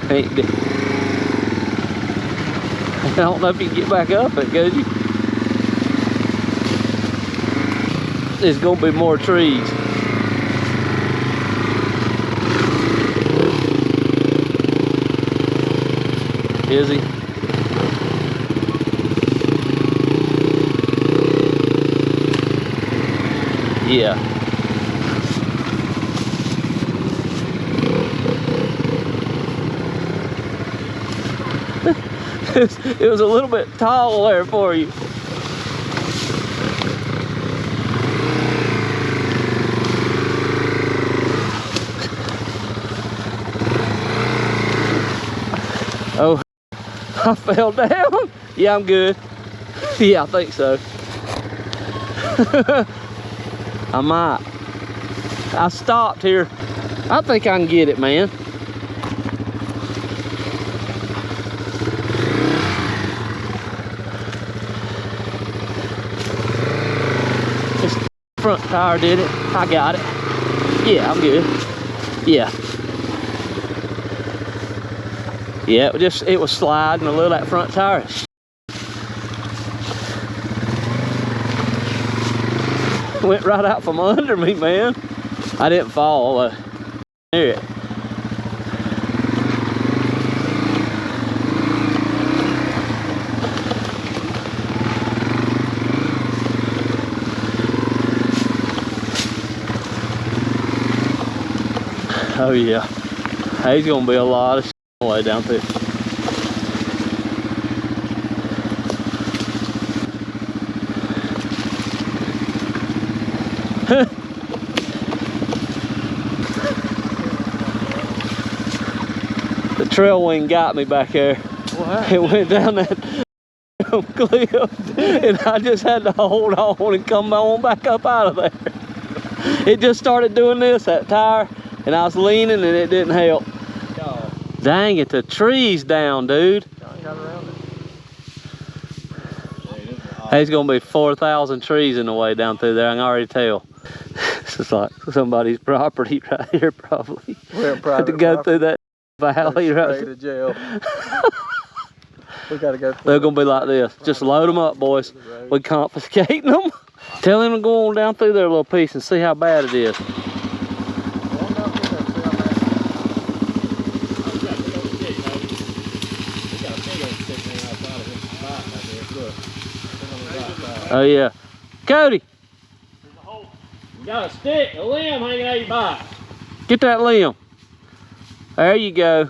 Ain't I don't know if you can get back up it, could you? There's gonna be more trees. Is he? Yeah. It was a little bit tall there for you. Oh, I fell down. Yeah, I'm good. Yeah, I think so. I might. I stopped here. I think I can get it, man. This front tire did it. I got it. Yeah, I'm good. Yeah. Yeah, it was sliding a little, that front tire. Went right out from under me, man. I didn't fall. Hear it. Oh yeah. There's gonna be a lot of shit on the way down through. The trail wing got me back there. What? It went down that cliff and I just had to hold on and come on back up out of there. It just started doing this, that tire, and I was leaning and it didn't help. Oh. Dang it, the tree's down, dude. Got around it. There's gonna be 4,000 trees in the way down through there, I can already tell. This is like somebody's property right here, probably. We're in private to go through that valley right to jail. We gotta go through. They're gonna be like this. Just load them up, boys. We confiscating them. Tell him to go on down through there a little piece and see how bad it is. Oh yeah. Cody! You got a stick, a limb hanging out your bike. Get that limb. There you go.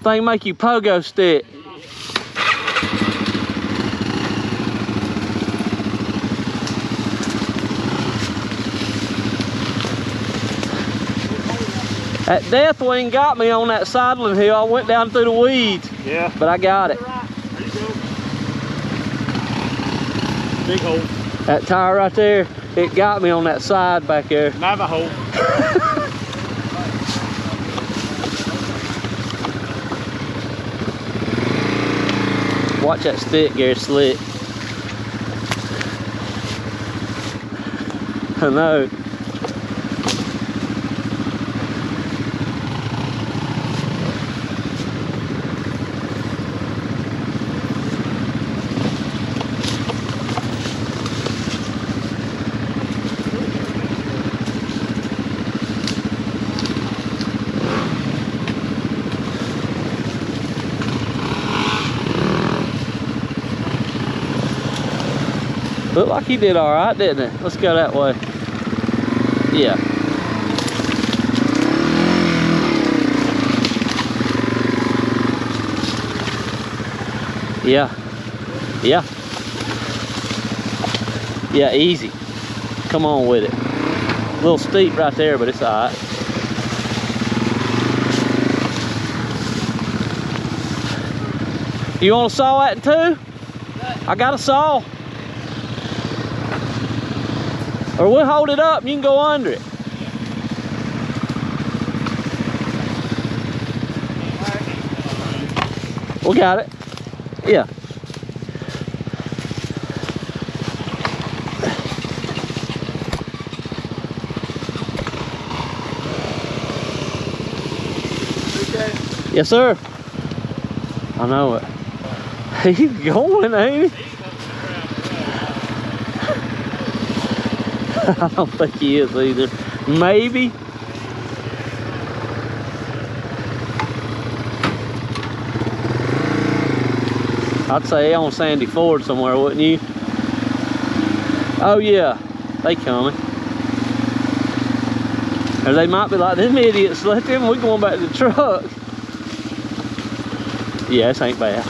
Thing make you pogo stick. That death wing got me on that sidling hill. I went down through the weeds. Yeah. But I got it. There you go. Big hole. That tire right there, it got me on that side back there. Navajo. Watch that stick, Gary, slick. I know. Looked like he did all right, didn't it? Let's go that way. Yeah. Yeah. Yeah. Yeah, easy. Come on with it. A little steep right there, but it's all right. You want to saw that too? I got a saw. Or we'll hold it up and you can go under it. We got it. Yeah. Okay. Yes, sir. I know it. He's going, ain't he? I don't think he is either. Maybe. I'd say on Sandy Ford somewhere, wouldn't you? Oh yeah, they coming. Or they might be like, them idiots, let them, we're going back to the truck. Yeah, this ain't bad.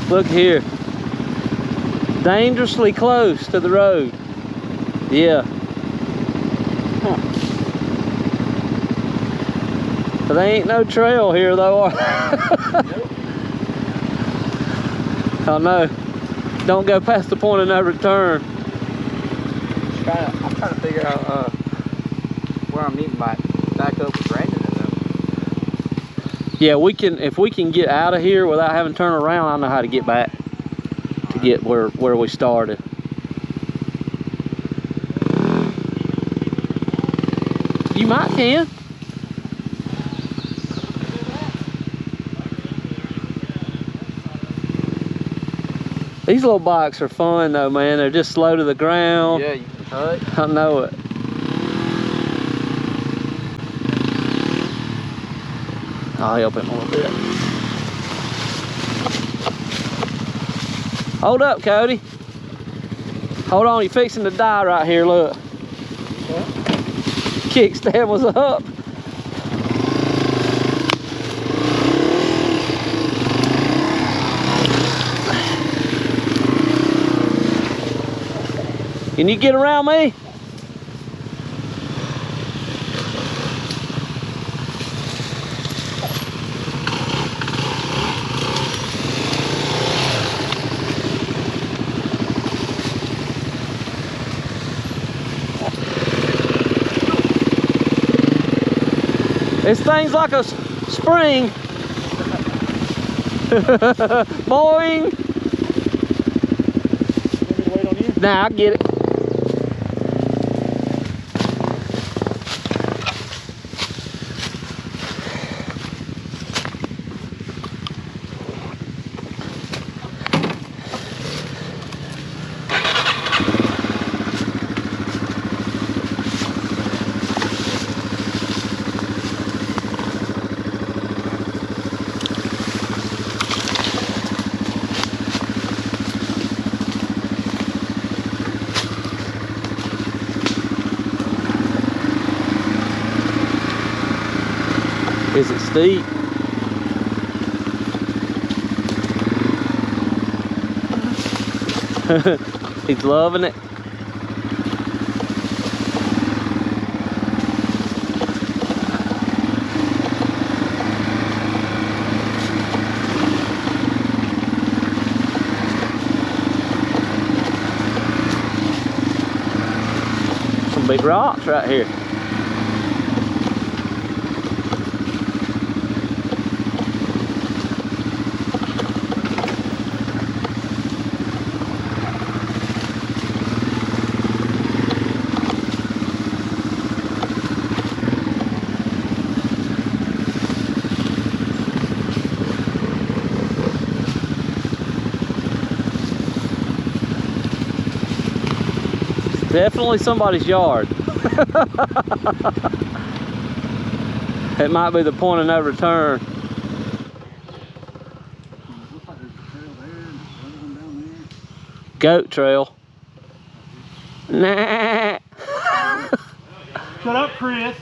Look here. Dangerously close to the road. Yeah. Huh. But there ain't no trail here though. Nope. I know. Don't go past the point of no return. I'm trying to figure out where I'm needing my back up with Brandon and them. Yeah, we can, if we can get out of here without having to turn around, I know how to get back to get where we started. You might can. These little bikes are fun though, man. They're just slow to the ground. Yeah, you can cut. I know it. I'll help him a little bit. Hold up, Cody. Hold on, you're fixing to die right here, look. What? Kickstand was up. Can you get around me? This thing's like a spring. Boing. Want me to wait on you? Nah, I get it. Is it steep? He's loving it. Some big rocks right here. Definitely somebody's yard. It might be the point of no return. Goat trail. Nah. Shut up, Chris.